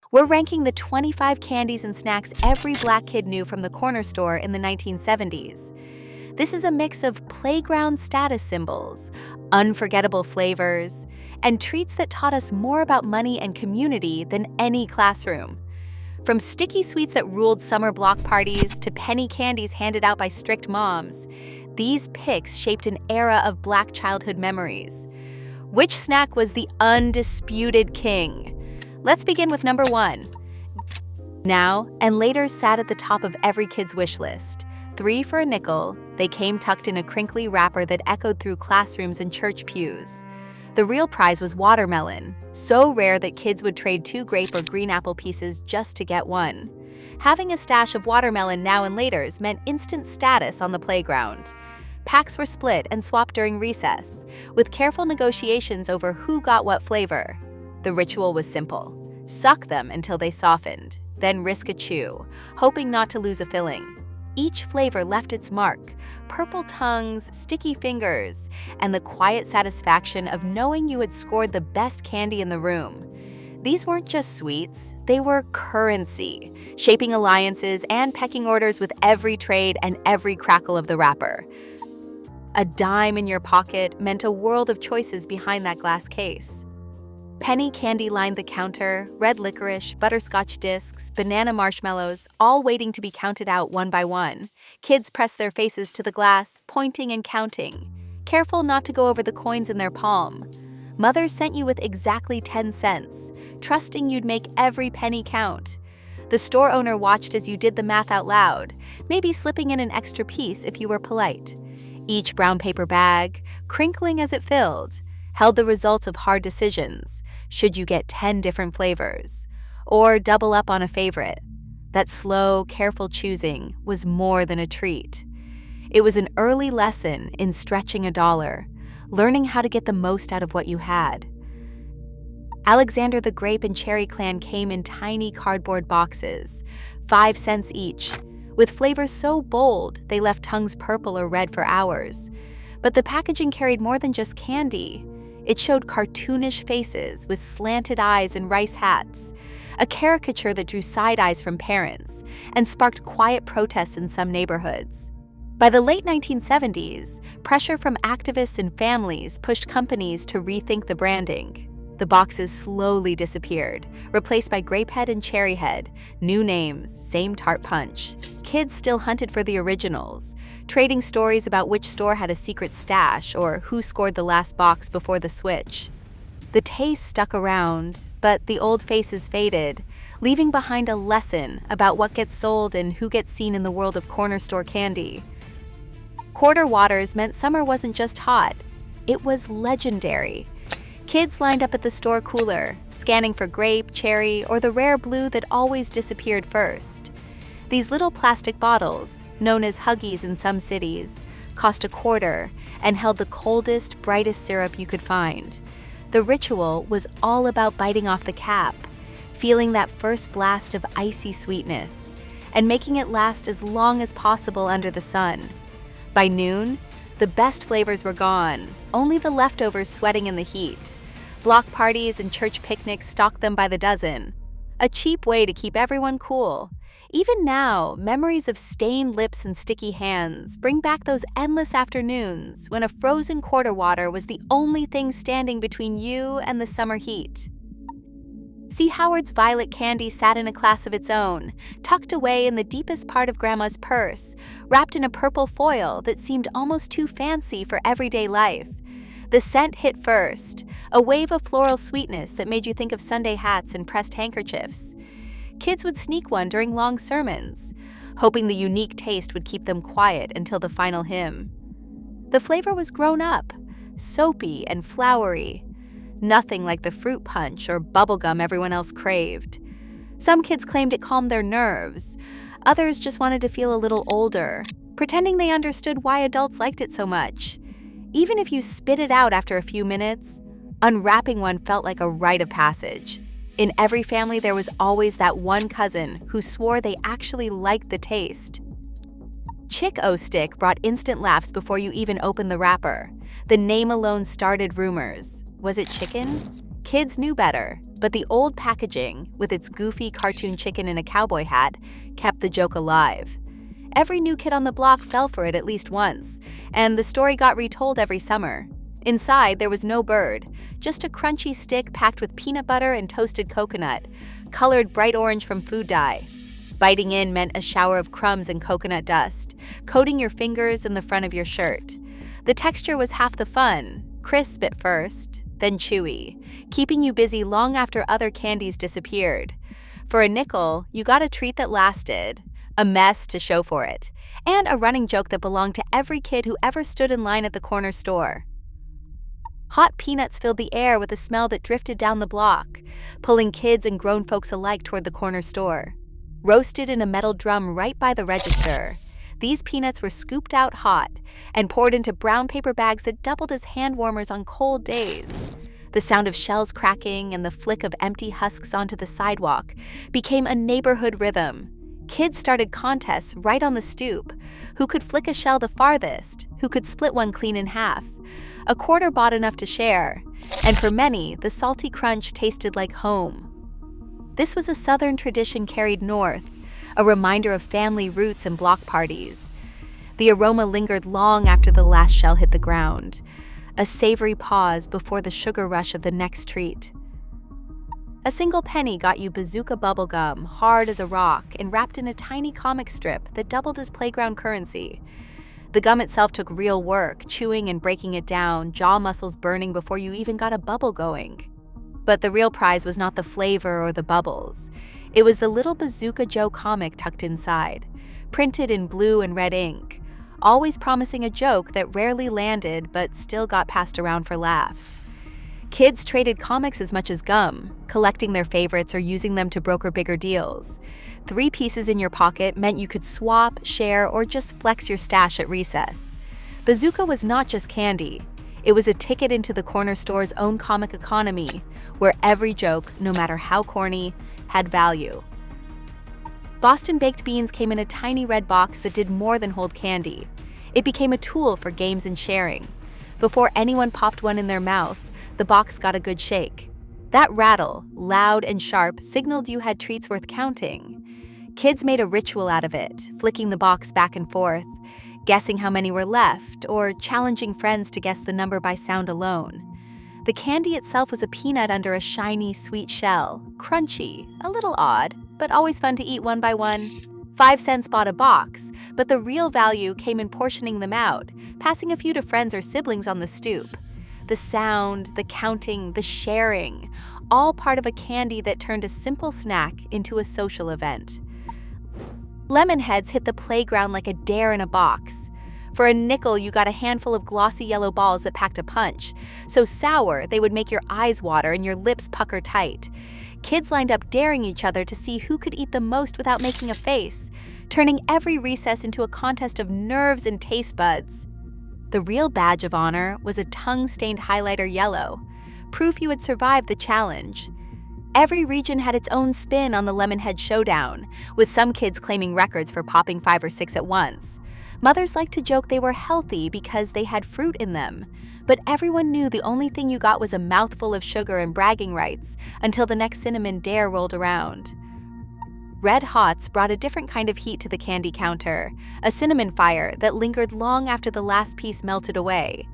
We're ranking the 25 candies and snacks every black kid knew from the corner store in the 1970s. This is a mix of playground status symbols, unforgettable flavors, and treats that taught us more about money and community than any classroom. From sticky sweets that ruled summer block parties to penny candies handed out by strict moms, these picks shaped an era of black childhood memories. Which snack was the undisputed king? Let's begin with number 1. Now and later sat at the top of every kid's wish list. 3 for a nickel, they came tucked in a crinkly wrapper that echoed through classrooms and church pews. The real prize was watermelon, so rare that kids would trade 2 grape or green apple pieces just to get one. Having a stash of watermelon now and laters meant instant status on the playground. Packs were split and swapped during recess, with careful negotiations over who got what flavor. The ritual was simple. Suck them until they softened, then risk a chew, hoping not to lose a filling. Each flavor left its mark: purple tongues, sticky fingers, and the quiet satisfaction of knowing you had scored the best candy in the room. These weren't just sweets, they were currency, shaping alliances and pecking orders with every trade and every crackle of the wrapper. A dime in your pocket meant a world of choices behind that glass case. Penny candy lined the counter, red licorice, butterscotch discs, banana marshmallows, all waiting to be counted out one by one. Kids pressed their faces to the glass, pointing and counting, careful not to go over the coins in their palm. Mothers sent you with exactly 10 cents, trusting you'd make every penny count. The store owner watched as you did the math out loud, maybe slipping in an extra piece if you were polite. Each brown paper bag, crinkling as it filled, held the results of hard decisions. Should you get 10 different flavors? Or double up on a favorite? That slow, careful choosing was more than a treat. It was an early lesson in stretching a dollar, learning how to get the most out of what you had. Alexander the Grape and Cherry Clan came in tiny cardboard boxes, 5 cents each, with flavors so bold they left tongues purple or red for hours. But the packaging carried more than just candy. It showed cartoonish faces with slanted eyes and rice hats, a caricature that drew side eyes from parents and sparked quiet protests in some neighborhoods. By the late 1970s, pressure from activists and families pushed companies to rethink the branding. The boxes slowly disappeared, replaced by Grapehead and Cherryhead, new names, same tart punch. Kids still hunted for the originals, trading stories about which store had a secret stash or who scored the last box before the switch. The taste stuck around, but the old faces faded, leaving behind a lesson about what gets sold and who gets seen in the world of corner store candy. Quarter waters meant summer wasn't just hot, it was legendary. Kids lined up at the store cooler, scanning for grape, cherry, or the rare blue that always disappeared first. These little plastic bottles, known as Huggies in some cities, cost a quarter and held the coldest, brightest syrup you could find. The ritual was all about biting off the cap, feeling that first blast of icy sweetness, and making it last as long as possible under the sun. By noon, the best flavors were gone, only the leftovers sweating in the heat. Block parties and church picnics stocked them by the dozen. A cheap way to keep everyone cool. Even now, memories of stained lips and sticky hands bring back those endless afternoons when a frozen quarter water was the only thing standing between you and the summer heat. See Howard's violet candy sat in a class of its own, tucked away in the deepest part of Grandma's purse, wrapped in a purple foil that seemed almost too fancy for everyday life. The scent hit first, a wave of floral sweetness that made you think of Sunday hats and pressed handkerchiefs. Kids would sneak one during long sermons, hoping the unique taste would keep them quiet until the final hymn. The flavor was grown up, soapy and flowery. Nothing like the fruit punch or bubblegum everyone else craved. Some kids claimed it calmed their nerves. Others just wanted to feel a little older, pretending they understood why adults liked it so much. Even if you spit it out after a few minutes, unwrapping one felt like a rite of passage. In every family, there was always that one cousin who swore they actually liked the taste. Chick-O-Stick brought instant laughs before you even opened the wrapper. The name alone started rumors. Was it chicken? Kids knew better. But the old packaging, with its goofy cartoon chicken in a cowboy hat, kept the joke alive. Every new kid on the block fell for it at least once, and the story got retold every summer. Inside, there was no bird, just a crunchy stick packed with peanut butter and toasted coconut, colored bright orange from food dye. Biting in meant a shower of crumbs and coconut dust, coating your fingers and the front of your shirt. The texture was half the fun, crisp at first, then chewy, keeping you busy long after other candies disappeared. For a nickel, you got a treat that lasted, a mess to show for it, and a running joke that belonged to every kid who ever stood in line at the corner store. Hot peanuts filled the air with a smell that drifted down the block, pulling kids and grown folks alike toward the corner store. Roasted in a metal drum right by the register, these peanuts were scooped out hot and poured into brown paper bags that doubled as hand warmers on cold days. The sound of shells cracking and the flick of empty husks onto the sidewalk became a neighborhood rhythm. Kids started contests right on the stoop. Who could flick a shell the farthest? Who could split one clean in half? A quarter bought enough to share, and for many, the salty crunch tasted like home. This was a Southern tradition carried north, a reminder of family roots and block parties. The aroma lingered long after the last shell hit the ground, a savory pause before the sugar rush of the next treat. A single penny got you bazooka bubblegum, hard as a rock and wrapped in a tiny comic strip that doubled as playground currency. The gum itself took real work, chewing and breaking it down, jaw muscles burning before you even got a bubble going. But the real prize was not the flavor or the bubbles. It was the little Bazooka Joe comic tucked inside, printed in blue and red ink, always promising a joke that rarely landed but still got passed around for laughs. Kids traded comics as much as gum, collecting their favorites or using them to broker bigger deals. 3 pieces in your pocket meant you could swap, share, or just flex your stash at recess. Bazooka was not just candy. It was a ticket into the corner store's own comic economy, where every joke, no matter how corny, had value. Boston baked beans came in a tiny red box that did more than hold candy. It became a tool for games and sharing. Before anyone popped one in their mouth, the box got a good shake. That rattle, loud and sharp, signaled you had treats worth counting. Kids made a ritual out of it, flicking the box back and forth, guessing how many were left, or challenging friends to guess the number by sound alone. The candy itself was a peanut under a shiny, sweet shell, crunchy, a little odd, but always fun to eat one by one. 5 cents bought a box, but the real value came in portioning them out, passing a few to friends or siblings on the stoop. The sound, the counting, the sharing, all part of a candy that turned a simple snack into a social event. Lemon heads hit the playground like a dare in a box. For a nickel, you got a handful of glossy yellow balls that packed a punch, so sour they would make your eyes water and your lips pucker tight. Kids lined up daring each other to see who could eat the most without making a face, turning every recess into a contest of nerves and taste buds. The real badge of honor was a tongue-stained highlighter yellow, proof you had survived the challenge. Every region had its own spin on the Lemonhead Showdown, with some kids claiming records for popping 5 or 6 at once. Mothers liked to joke they were healthy because they had fruit in them, but everyone knew the only thing you got was a mouthful of sugar and bragging rights until the next cinnamon dare rolled around. Red Hots brought a different kind of heat to the candy counter, a cinnamon fire that lingered long after the last piece melted away.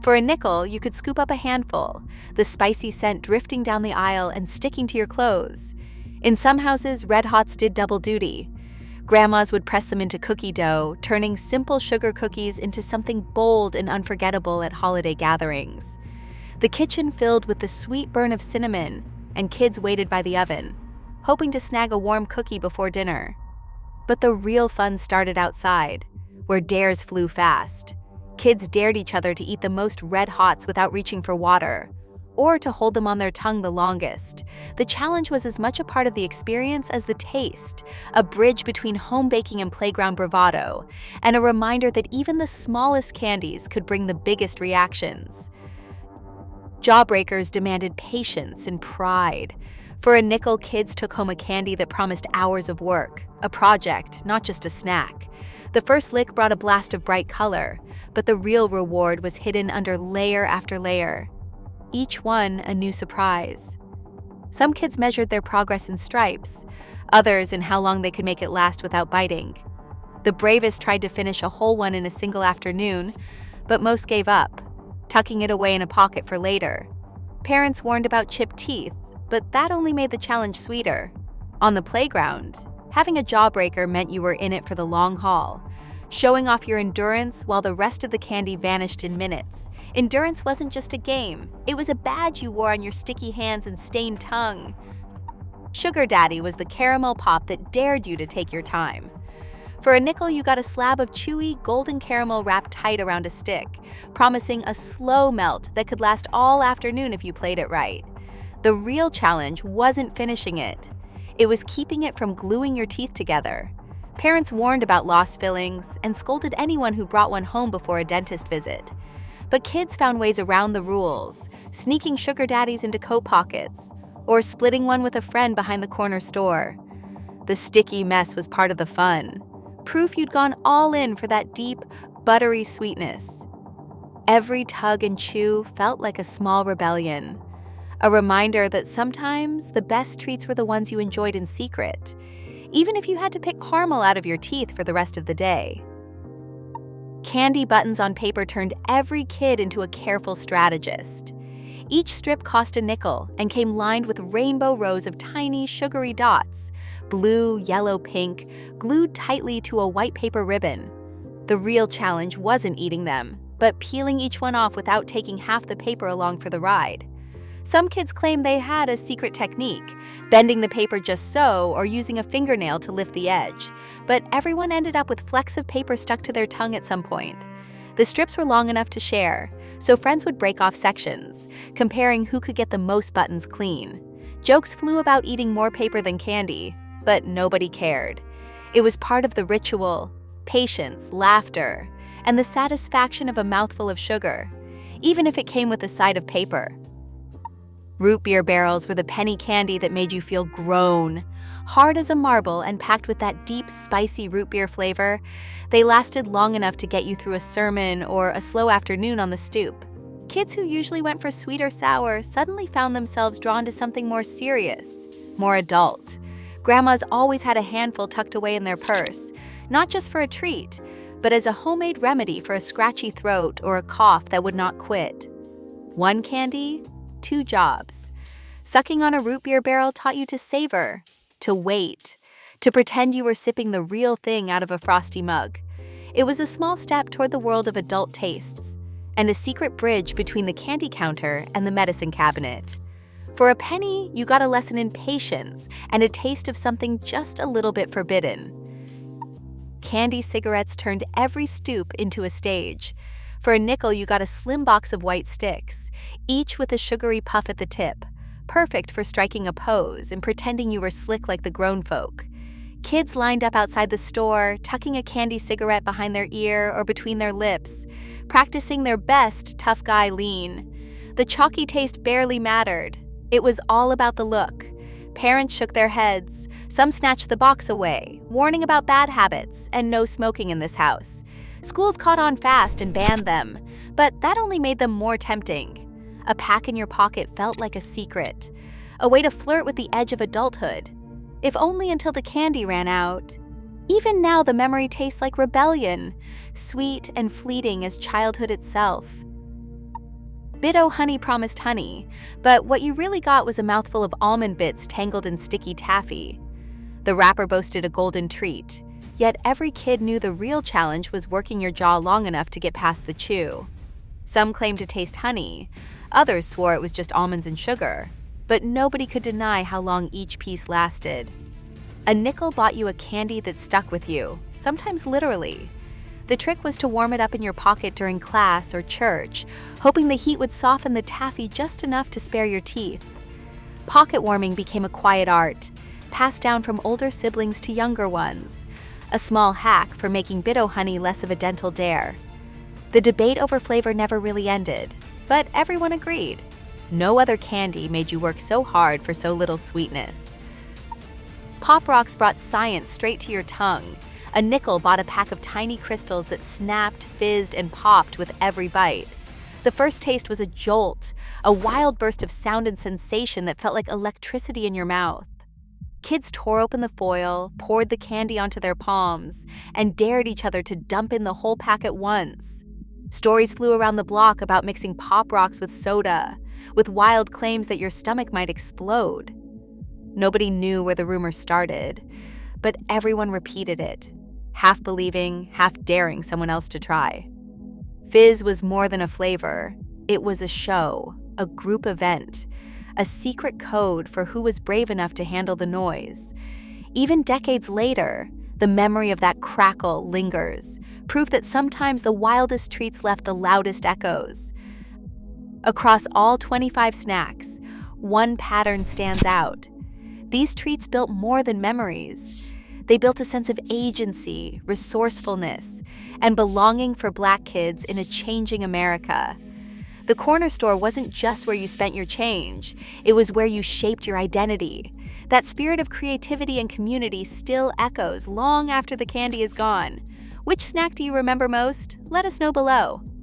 For a nickel, you could scoop up a handful, the spicy scent drifting down the aisle and sticking to your clothes. In some houses, Red Hots did double duty. Grandmas would press them into cookie dough, turning simple sugar cookies into something bold and unforgettable at holiday gatherings. The kitchen filled with the sweet burn of cinnamon, and kids waited by the oven, hoping to snag a warm cookie before dinner. But the real fun started outside, where dares flew fast. Kids dared each other to eat the most Red Hots without reaching for water, or to hold them on their tongue the longest. The challenge was as much a part of the experience as the taste, a bridge between home baking and playground bravado, and a reminder that even the smallest candies could bring the biggest reactions. Jawbreakers demanded patience and pride. For a nickel, kids took home a candy that promised hours of work, a project, not just a snack. The first lick brought a blast of bright color, but the real reward was hidden under layer after layer, each one a new surprise. Some kids measured their progress in stripes, others in how long they could make it last without biting. The bravest tried to finish a whole one in a single afternoon, but most gave up, tucking it away in a pocket for later. Parents warned about chipped teeth, but that only made the challenge sweeter. On the playground, having a jawbreaker meant you were in it for the long haul, showing off your endurance while the rest of the candy vanished in minutes. Endurance wasn't just a game, it was a badge you wore on your sticky hands and stained tongue. Sugar Daddy was the caramel pop that dared you to take your time. For a nickel, you got a slab of chewy, golden caramel wrapped tight around a stick, promising a slow melt that could last all afternoon if you played it right. The real challenge wasn't finishing it. It was keeping it from gluing your teeth together. Parents warned about lost fillings and scolded anyone who brought one home before a dentist visit. But kids found ways around the rules, sneaking sugar daddies into coat pockets, or splitting one with a friend behind the corner store. The sticky mess was part of the fun, proof you'd gone all in for that deep, buttery sweetness. Every tug and chew felt like a small rebellion, a reminder that sometimes the best treats were the ones you enjoyed in secret, even if you had to pick caramel out of your teeth for the rest of the day. Candy buttons on paper turned every kid into a careful strategist. Each strip cost a nickel and came lined with rainbow rows of tiny, sugary dots, blue, yellow, pink, glued tightly to a white paper ribbon. The real challenge wasn't eating them, but peeling each one off without taking half the paper along for the ride. Some kids claimed they had a secret technique, bending the paper just so or using a fingernail to lift the edge, but everyone ended up with flecks of paper stuck to their tongue at some point. The strips were long enough to share, so friends would break off sections, comparing who could get the most buttons clean. Jokes flew about eating more paper than candy, but nobody cared. It was part of the ritual, patience, laughter, and the satisfaction of a mouthful of sugar, even if it came with a side of paper. Root beer barrels were the penny candy that made you feel grown. Hard as a marble and packed with that deep, spicy root beer flavor, they lasted long enough to get you through a sermon or a slow afternoon on the stoop. Kids who usually went for sweet or sour suddenly found themselves drawn to something more serious, more adult. Grandmas always had a handful tucked away in their purse, not just for a treat, but as a homemade remedy for a scratchy throat or a cough that would not quit. One candy, two jobs. Sucking on a root beer barrel taught you to savor, to wait, to pretend you were sipping the real thing out of a frosty mug. It was a small step toward the world of adult tastes, and a secret bridge between the candy counter and the medicine cabinet. For a penny, you got a lesson in patience and a taste of something just a little bit forbidden. Candy cigarettes turned every stoop into a stage. For a nickel, you got a slim box of white sticks, each with a sugary puff at the tip, perfect for striking a pose and pretending you were slick like the grown folk. Kids lined up outside the store, tucking a candy cigarette behind their ear or between their lips, practicing their best tough guy lean. The chalky taste barely mattered. It was all about the look. Parents shook their heads. Some snatched the box away, warning about bad habits and no smoking in this house. Schools caught on fast and banned them, but that only made them more tempting. A pack in your pocket felt like a secret, a way to flirt with the edge of adulthood, if only until the candy ran out. Even now, the memory tastes like rebellion, sweet and fleeting as childhood itself. Bit-O honey promised honey, but what you really got was a mouthful of almond bits tangled in sticky taffy. The wrapper boasted a golden treat, yet every kid knew the real challenge was working your jaw long enough to get past the chew. Some claimed to taste honey, others swore it was just almonds and sugar, but nobody could deny how long each piece lasted. A nickel bought you a candy that stuck with you, sometimes literally. The trick was to warm it up in your pocket during class or church, hoping the heat would soften the taffy just enough to spare your teeth. Pocket warming became a quiet art, passed down from older siblings to younger ones, a small hack for making Bit-O honey less of a dental dare. The debate over flavor never really ended, but everyone agreed. No other candy made you work so hard for so little sweetness. Pop Rocks brought science straight to your tongue. A nickel bought a pack of tiny crystals that snapped, fizzed, and popped with every bite. The first taste was a jolt, a wild burst of sound and sensation that felt like electricity in your mouth. Kids tore open the foil, poured the candy onto their palms, and dared each other to dump in the whole pack at once. Stories flew around the block about mixing Pop Rocks with soda, with wild claims that your stomach might explode. Nobody knew where the rumor started, but everyone repeated it, half believing, half daring someone else to try. Fizz was more than a flavor. It was a show, a group event, a secret code for who was brave enough to handle the noise. Even decades later, the memory of that crackle lingers, proof that sometimes the wildest treats left the loudest echoes. Across all 25 snacks, one pattern stands out. These treats built more than memories. They built a sense of agency, resourcefulness, and belonging for Black kids in a changing America. The corner store wasn't just where you spent your change, it was where you shaped your identity. That spirit of creativity and community still echoes long after the candy is gone. Which snack do you remember most? Let us know below.